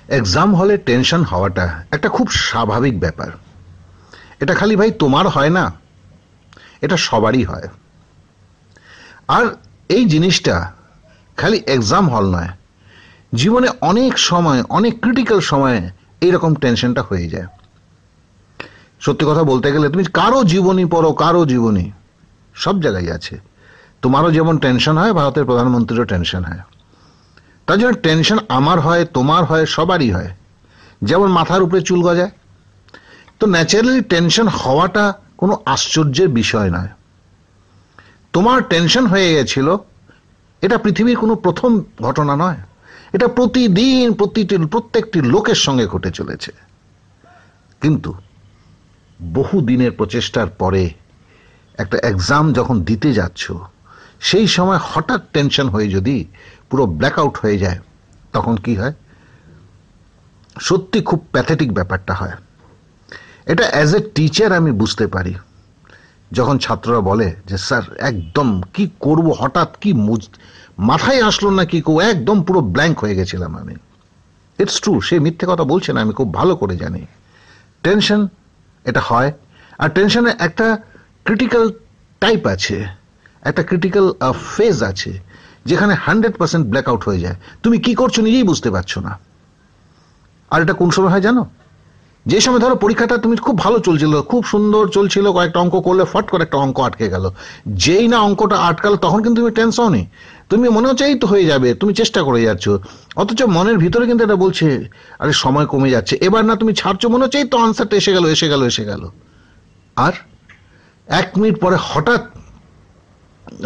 Exam হলে tension হওয়াটা একটা খুব স্বাভাবিক ব্যাপার। এটা খালি ভাই তোমার হয় না, এটা সবারই হয়। আর এই জিনিসটা খালি এক্সাম হল নয়, জীবনে অনেক সময়, অনেক ক্রিটিক্যাল সময়ে এইরকম টেনশনটা হয়ে যায়। সত্যি কথা বলতে গেলে তুমি কারো জীবনী পড়ো, কারো জীবনী সব জায়গায় আছে। তোমারও যেমন টেনশন হয়, ভারতের প্রধানমন্ত্রীরও টেনশন হয়। তার জন্য টেনশন আমার হয়, তোমার হয়, সবারই হয়। যেমন মাথার উপরে চুল গজায়, তো ন্যাচারালি টেনশন হওয়াটা কোনো আশ্চর্যের বিষয় নয়। তোমার টেনশন হয়ে গেছিল, এটা পৃথিবীর কোনো প্রথম ঘটনা নয়। এটা প্রতিদিন প্রত্যেকটি লোকের সঙ্গে ঘটে চলেছে। কিন্তু বহু দিনের প্রচেষ্টার পরে একটা এক্সাম যখন দিতে যাচ্ছ, সেই সময় হঠাৎ টেনশন হয়ে যদি পুরো ব্ল্যাকআউট হয়ে যায়, তখন কি হয়? সত্যি খুব প্যাথেটিক ব্যাপারটা হয়। এটা অ্যাজ এ টিচার আমি বুঝতে পারি। যখন ছাত্ররা বলে যে স্যার একদম কি করব, হঠাৎ কি মাথায় আসলো না, কি একদম পুরো ব্ল্যাঙ্ক হয়ে গেছিলাম আমি। ইটস ট্রু, সে মিথ্যে কথা বলছে না, আমি খুব ভালো করে জানি। টেনশন এটা হয়। আর টেনশনের একটা ক্রিটিক্যাল টাইপ আছে, একটা ক্রিটিক্যাল ফেজ আছে, যেখানে 100% ব্ল্যাকআউট হয়ে যায়। তুমি কি করছো নিজেই বুঝতে পারছো না। আর এটা কোন সময় হয় জানো? যে সময় ধরো পরীক্ষাটা তুমি খুব ভালো চলছিল, খুব সুন্দর চলছিল, কয়েকটা অঙ্ক করলে ফট করে একটা অঙ্ক আটকে গেল। যেই না অঙ্কটা আটকালো, তখন কিন্তু তুমি টেনশন হওনি। তুমি মনে হচ্ছে এই তো হয়ে যাবে, তুমি চেষ্টা করে যাচ্ছ, অথচ মনের ভিতরে কিন্তু এটা বলছে আরে সময় কমে যাচ্ছে, এবার না তুমি ছাড়ছো, মনে হচ্ছে এই তো আনসারটা এসে গেল এসে গেল এসে গেল। আর 1 মিনিট পরে হঠাৎ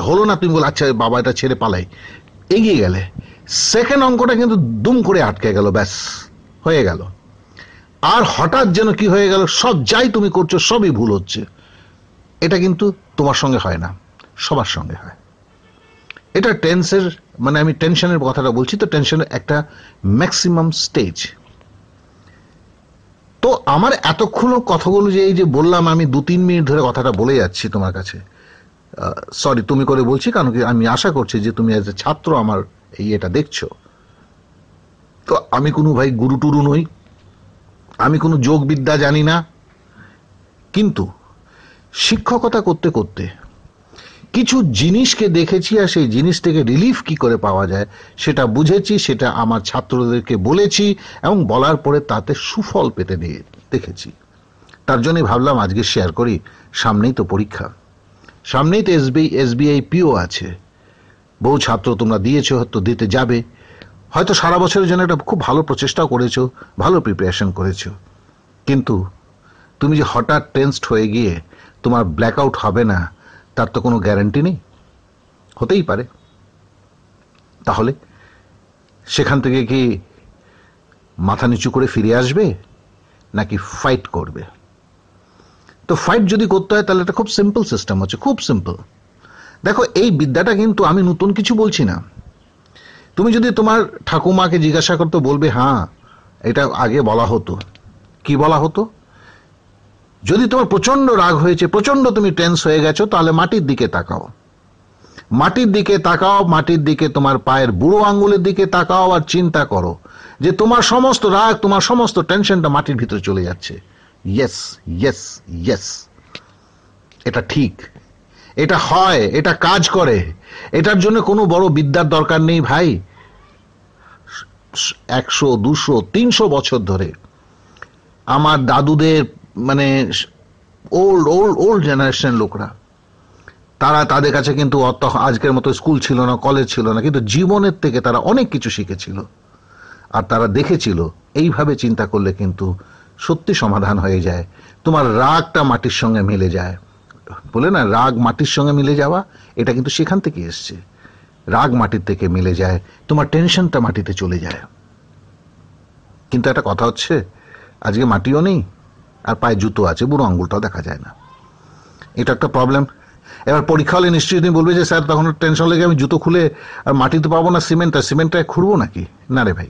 হলো না, তুমি বলো আচ্ছা বাবা এটা ছেড়ে পালাই, এগিয়ে গেলে সেকেন্ড অঙ্কটা কিন্তু দুম করে আটকে গেল, ব্যাস হয়ে গেল। আর হঠাৎ যেন কি হয়ে গেল, সব যাই তুমি করছো সবই ভুল হচ্ছে। এটা কিন্তু তোমার সঙ্গে হয় না, সবার সঙ্গে হয়। এটা টেন্সের মানে আমি টেনশনের কথাটা বলছি, তো টেনশনের একটা ম্যাক্সিমাম স্টেজ। তো আমার এতক্ষণ কথাগুলো যে এই যে বললাম, আমি 2-3 মিনিট ধরে কথাটা বলে যাচ্ছি তোমার কাছে, সরি তুমি করে বলছি, কারণ কি আমি আশা করছি যে তুমি এজ এ ছাত্র আমার এই এটা দেখছো। তো আমি কোনো ভাই গুরু টুরু নই, আমি কোনো যোগ বিদ্যা জানি না, কিন্তু শিক্ষকতা করতে করতে কিছু জিনিসকে দেখেছি, আর সেই জিনিস থেকে রিলিফ কি করে পাওয়া যায় সেটা বুঝেছি, সেটা আমার ছাত্রদেরকে বলেছি, এবং বলার পরে তাতে সুফল পেতে দেখেছি। তার জন্যই ভাবলাম আজকে শেয়ার করি। সামনেই তো পরীক্ষা, সামনেই তো এসবিআই পিও আছে। বহু ছাত্র তোমরা দিয়েছো, হয়তো দিতে যাবে, হয়তো সারা বছরের জন্য একটা খুব ভালো প্রচেষ্টাও করেছো, ভালো প্রিপারেশন করেছো। কিন্তু তুমি যে হঠাৎ টেন্সড হয়ে গিয়ে তোমার ব্ল্যাকআউট হবে না, তার তো কোনো গ্যারান্টি নেই। হতেই পারে। তাহলে সেখান থেকে কি মাথা নিচু করে ফিরে আসবে, নাকি ফাইট করবে? তো ফাইট যদি করতে হয়, তাহলে এটা খুব সিম্পল সিস্টেম হচ্ছে, খুব সিম্পল। দেখো এই বিদ্যাটা কিন্তু আমি নতুন কিছু বলছি না। তুমি যদি তোমার ঠাকুমাকে জিজ্ঞাসা করতে, বলবে হ্যাঁ এটা আগে বলা হতো। কি বলা হতো? যদি তোমার প্রচন্ড রাগ হয়েছে, প্রচন্ড তুমি টেন্স হয়ে গেছো, তাহলে মাটির দিকে তাকাও, মাটির দিকে তাকাও, মাটির দিকে তোমার পায়ের বুড়ো আঙ্গুলের দিকে তাকাও, আর চিন্তা করো যে তোমার সমস্ত রাগ, তোমার সমস্ত টেনশনটা মাটির ভিতরে চলে যাচ্ছে। ইয়েস ইয়েস ইয়েস, এটা ঠিক, এটা হয়, এটা কাজ করে। এটার জন্য কোনো বড় বিদ্যার দরকার নেই ভাই। 100, 200, 300 বছর ধরে আমার দাদুদের মানে ওল্ড ওল্ড ওল্ড জেনারেশন লোকরা, তাদের কাছে কিন্তু আজকের মতো স্কুল ছিল না, কলেজ ছিল না, কিন্তু জীবনের থেকে তারা অনেক কিছু শিখেছিল। আর তারা দেখেছিল এইভাবে চিন্তা করলে কিন্তু সত্যি সমাধান হয়ে যায়। তোমার রাগটা মাটির সঙ্গে মিলে যায়, বলে না রাগ মাটির সঙ্গে মিলে যাওয়া, এটা কিন্তু সেখান থেকে এসছে। রাগ মাটির থেকে মিলে যায়, তোমার টেনশনটা মাটিতে চলে যায়। কিন্তু একটা কথা হচ্ছে, আজকে মাটিও নেই, আর পায়ে জুতো আছে, বুড়ো আঙ্গুলটাও দেখা যায় না। এটা একটা প্রবলেম। এবার পরীক্ষা হলে নিশ্চয়ই তুমি বলবে যে স্যার তখন টেনশন লেগে আমি জুতো খুলে আর মাটিতে পাবো না, সিমেন্টটা খুঁড়বো নাকি? না রে ভাই,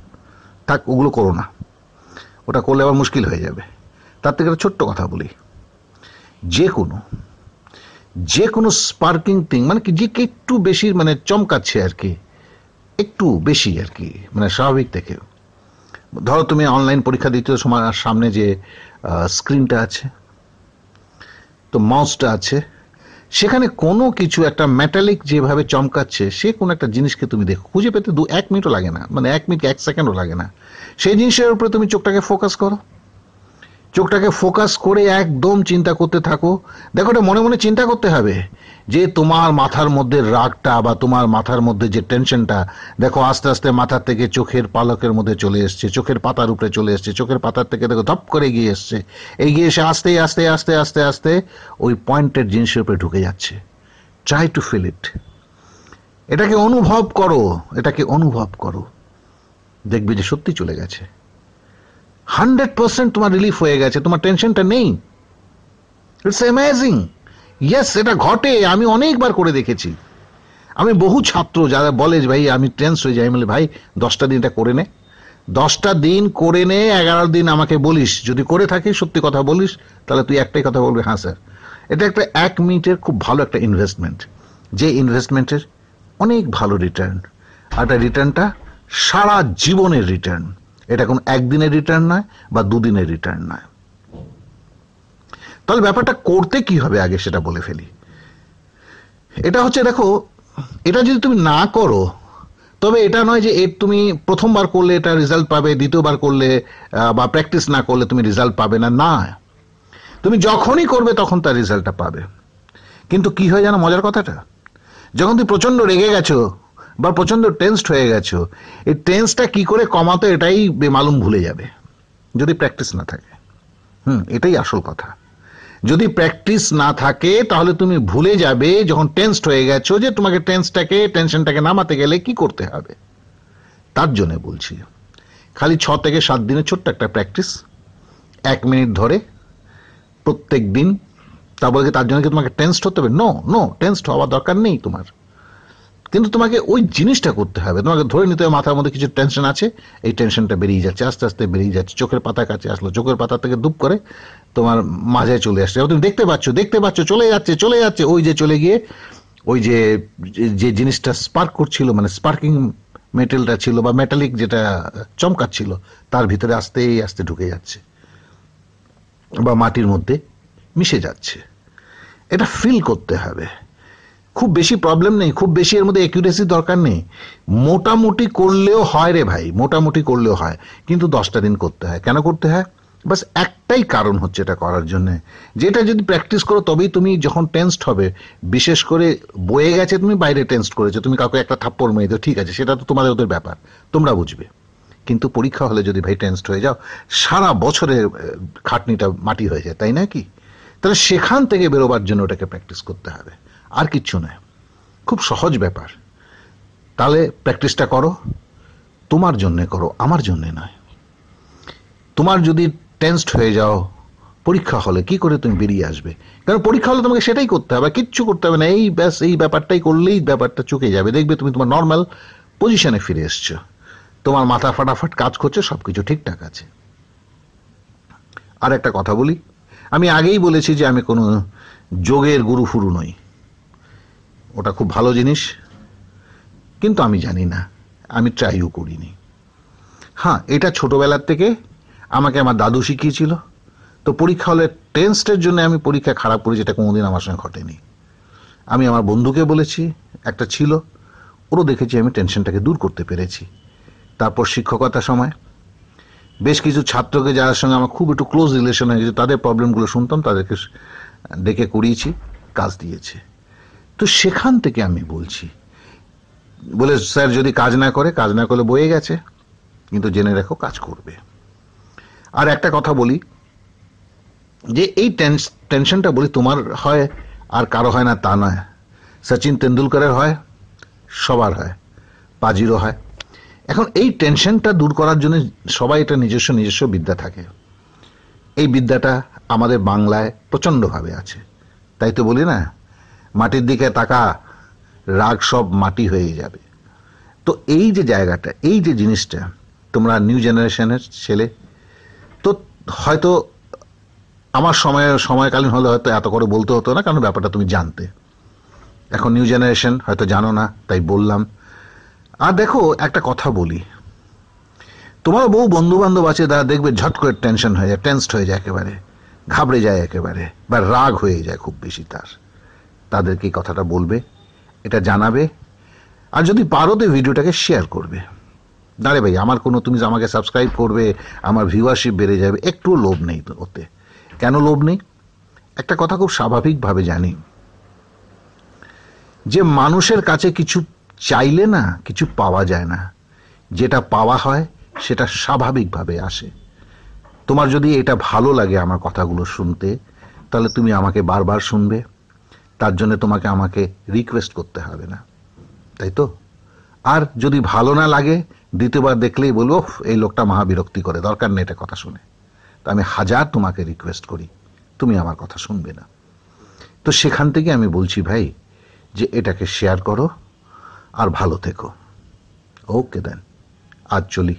থাক, ওগুলো করো না, ওটা করলে আবার মুশকিল হয়ে যাবে। তার থেকে একটা ছোট্ট কথা বলি, যে কোনো স্পার্কিং থিং, মানে কি যে একটু বেশি মানে চমকাচ্ছে আর কি, একটু বেশি আর কি, মানে স্বাভাবিক থেকে, ধরো তুমি অনলাইন পরীক্ষা দিতে সময় সামনে যে স্ক্রিনটা আছে, তো মাউসটা আছে, সেখানে কোনো কিছু একটা মেটালিক যেভাবে চমকাচ্ছে, সে কোনো একটা জিনিসকে তুমি দেখো, খুঁজে পেতে 1 মিনিটও লাগে না, মানে 1 মিনিট 1 সেকেন্ডও লাগে না। সেই জিনিসের উপরে তুমি চোখটাকে ফোকাস করো, চোখটাকে ফোকাস করে একদম চিন্তা করতে থাকো। দেখো, এটা মনে মনে চিন্তা করতে হবে যে তোমার মাথার মধ্যে রাগটা বা তোমার মাথার মধ্যে যে টেনশনটা, দেখো আস্তে আস্তে মাথার থেকে চোখের পালকের মধ্যে চলে এসছে, চোখের পাতার উপরে চলে এসছে, চোখের পাতার থেকে দেখো ধপ করে এগিয়ে এসছে, এগিয়ে এসে আস্তে আস্তে আস্তে আস্তে আস্তে ওই পয়েন্টের জিনিসের উপরে ঢুকে যাচ্ছে। ট্রাই টু ফিল ইট, এটাকে অনুভব করো, এটাকে অনুভব করো, দেখবে যে সত্যি চলে গেছে, 100% তোমার রিলিফ হয়ে গেছে, তোমার টেনশনটা নেই। It's amazing. ইয়েস, এটা ঘটে, আমি অনেকবার করে দেখেছি। আমি বহু ছাত্র যারা বলে যে ভাই আমি টেন্স হয়ে যাই, বলে ভাই 10টা দিন এটা করে নে, 10টা দিন করে নে, 11 দিন আমাকে বলিস, যদি করে থাকিস সত্যি কথা বলিস, তাহলে তুই একটাই কথা বলবি, হ্যাঁ স্যার। এটা একটা 1 মিনিটের খুব ভালো একটা ইনভেস্টমেন্ট, যে ইনভেস্টমেন্টের অনেক ভালো রিটার্ন, আর এটা রিটার্নটা সারা জীবনের রিটার্ন। এটা কোনো একদিনের রিটার্ন নয় বা দুদিনের রিটার্ন নয়। তাহলে ব্যাপারটা করতে কি হবে আগে সেটা বলে ফেলি। এটা হচ্ছে, দেখো, এটা যদি তুমি না করো, তবে এটা নয় যে তুমি প্রথমবার করলে এটা রেজাল্ট পাবে, দ্বিতীয়বার করলে বা প্র্যাকটিস না করলে তুমি রেজাল্ট পাবে না, না, তুমি যখনই করবে তখন তার রেজাল্টটা পাবে। কিন্তু কি হয় জানো মজার কথাটা, যখন তুমি প্রচন্ড রেগে গেছো বা প্রচন্ড টেন্সড হয়ে গেছো, এই টেন্সটা কি করে কমাতে এটাই বেমালুম ভুলে যাবে, যদি প্র্যাকটিস না থাকে। এটাই আসল কথা। যদি প্র্যাকটিস না থাকে তাহলে তুমি ভুলে যাবে যখন টেন্সড হয়ে গেছো যে তোমাকে টেনশনটাকে নামাতে গেলে কি করতে হবে। তার জন্য বলছি, খালি 6 থেকে 7 দিনের ছোট্ট একটা প্র্যাকটিস, 1 মিনিট ধরে প্রত্যেক দিন। তা বলে তার জন্য কি তোমাকে টেন্সড হতে হবে? নো, টেন্সড হওয়ার দরকার নেই তোমার, কিন্তু তোমাকে ওই জিনিসটা করতে হবে। তোমাকে ধরে নিতে হবে মাথার মধ্যে কিছু টেনশন আছে, এই টেনশনটা বেরিয়ে যাচ্ছে, আস্তে আস্তে বেরিয়ে যাচ্ছে, চোখের পাতা কাছে আসলো, চোখের পাতা থেকে দুপ করে তোমার মাঝে চলে আসছে, তুমি দেখতে পাচ্ছ চলে যাচ্ছে, ওই যে চলে গিয়ে ওই যে জিনিসটা স্পার্ক করছিল, মানে স্পার্কিং মেটেলটা ছিল বা মেটালিক যেটা চমকাচ্ছিল, তার ভিতরে আস্তে আস্তে ঢুকে যাচ্ছে বা মাটির মধ্যে মিশে যাচ্ছে। এটা ফিল করতে হবে। খুব বেশি প্রবলেম নেই, খুব বেশি এর মধ্যে অ্যাকুরেসি দরকার নেই, মোটামুটি করলেও হয় রে ভাই, মোটামুটি করলেও হয়। কিন্তু 10টা দিন করতে হয়। কেন করতে হয়? বাস একটাই কারণ হচ্ছে এটা করার জন্য, যেটা যদি প্র্যাকটিস করো তবেই তুমি যখন টেন্সড হবে, বিশেষ করে বয়ে গেছে, তুমি বাইরে টেন্সড করেছো, তুমি কাউকে একটা থাপ্পড় মেরে দাও, ঠিক আছে, সেটা তো তোমাদের ওদের ব্যাপার, তোমরা বুঝবে। কিন্তু পরীক্ষা হলে যদি ভাই টেন্সড হয়ে যাও, সারা বছরের খাটনিটা মাটি হয়ে যায়, তাই না কি? তাহলে সেখান থেকে বেরোবার জন্য ওটাকে প্র্যাকটিস করতে হবে, আর কিচ্ছু নয়। খুব সহজ ব্যাপার। তাহলে প্র্যাকটিসটা করো, তোমার জন্যে করো, আমার জন্যে নয়। তোমার যদি টেন্সড হয়ে যাও পরীক্ষা হলে, কি করে তুমি বেরিয়ে আসবে? কারণ পরীক্ষা হলে তোমাকে সেটাই করতে হবে, কিচ্ছু করতে হবে না, এই ব্যাস এই ব্যাপারটাই করলেই ব্যাপারটা চুকে যাবে। দেখবে তুমি তোমার নর্মাল পজিশনে ফিরে এসছো, তোমার মাথা ফাটাফাট কাজ করছে, সবকিছু ঠিকঠাক আছে। আর একটা কথা বলি, আমি আগেই বলেছি যে আমি কোনো যোগের গুরু ফুরু নই, ওটা খুব ভালো জিনিস, কিন্তু আমি জানি না, আমি ট্রাইও করিনি। হ্যাঁ, এটা ছোটবেলার থেকে আমাকে আমার দাদু শিখিয়েছিল। তো পরীক্ষা হলে টেন্সডের জন্য আমি পরীক্ষা খারাপ করেছি, এটা কোনোদিন আমার সঙ্গে ঘটেনি। আমি আমার বন্ধুকে বলেছি, একটা ছিল, ওরও দেখেছি আমি টেনশনটাকে দূর করতে পেরেছি। তারপর শিক্ষকতার সময় বেশ কিছু ছাত্রকে, যার সঙ্গে আমার খুব একটু ক্লোজ রিলেশন হয়ে গেছে, তাদের প্রবলেমগুলো শুনতাম, তাদেরকে ডেকে করিয়েছি, কাজ দিয়েছে। তো সেখান থেকে আমি বলছি, বলে স্যার যদি কাজ না করলে বয়ে গেছে, কিন্তু জেনে রাখো কাজ করবে। আর একটা কথা বলি, যে এই টেনশনটা বলি তোমার হয় আর কারো হয় না তা নয়। সচিন তেন্ডুলকরের হয়, সবার হয়, পাজিরও হয়। এখন এই টেনশনটা দূর করার জন্য সবাই এটা নিজস্ব বিদ্যা থাকে। এই বিদ্যাটা আমাদের বাংলায় প্রচণ্ডভাবে আছে। তাই তো বলি না, মাটির দিকে তাকা, রাগ সব মাটি হয়ে যাবে। তো এই যে জায়গাটা, এই যে জিনিসটা, তোমরা নিউ জেনারেশনের ছেলে, তো হয়তো আমার সময়কালীন হলে হয়তো এত করে বলতে হতো না, কারণ ব্যাপারটা তুমি জানতে। এখন নিউ জেনারেশন হয়তো জানো না, তাই বললাম। আর দেখো, একটা কথা বলি, তোমার বহু বন্ধু বান্ধব আছে, তারা দেখবে ঝট করে টেনশন হয়ে যায়, টেন্সড হয়ে যায়, একেবারে ঘাবড়ে যায় একেবারে, বা রাগ হয়ে যায় খুব বেশি তাদেরকে এই কথাটা বলবে, এটা জানাবে। আর যদি পারো তো ভিডিওটাকে শেয়ার করবে। দাঁড়ে ভাই, আমার কোনো, তুমি আমাকে সাবস্ক্রাইব করবে, আমার ভিউয়ারশিপ বেড়ে যাবে, একটু লোভ নেই তো ওতে। কেন লোভ নেই? একটা কথা খুব স্বাভাবিকভাবে জানি, যে মানুষের কাছে কিছু চাইলে না কিছু পাওয়া যায় না, যেটা পাওয়া হয় সেটা স্বাভাবিকভাবে আসে। তোমার যদি এটা ভালো লাগে আমার কথাগুলো শুনতে, তাহলে তুমি আমাকে বারবার শুনবে, তার জন্য তোমাকে আমাকে রিকোয়েস্ট করতে হবে না, তাই তো? আর যদি ভালো না লাগে, দ্বিতীয়বার দেখলেই বলবো এই লোকটা মহাবিরক্তি করে, দরকার নেই এটা কথা শুনে। তো আমি হাজার তোমাকে রিকোয়েস্ট করি, তুমি আমার কথা শুনবে না। তো সেখান থেকে আমি বলছি ভাই, যে এটাকে শেয়ার করো আর ভালো থেকো। ওকে দেন, আজ চলি।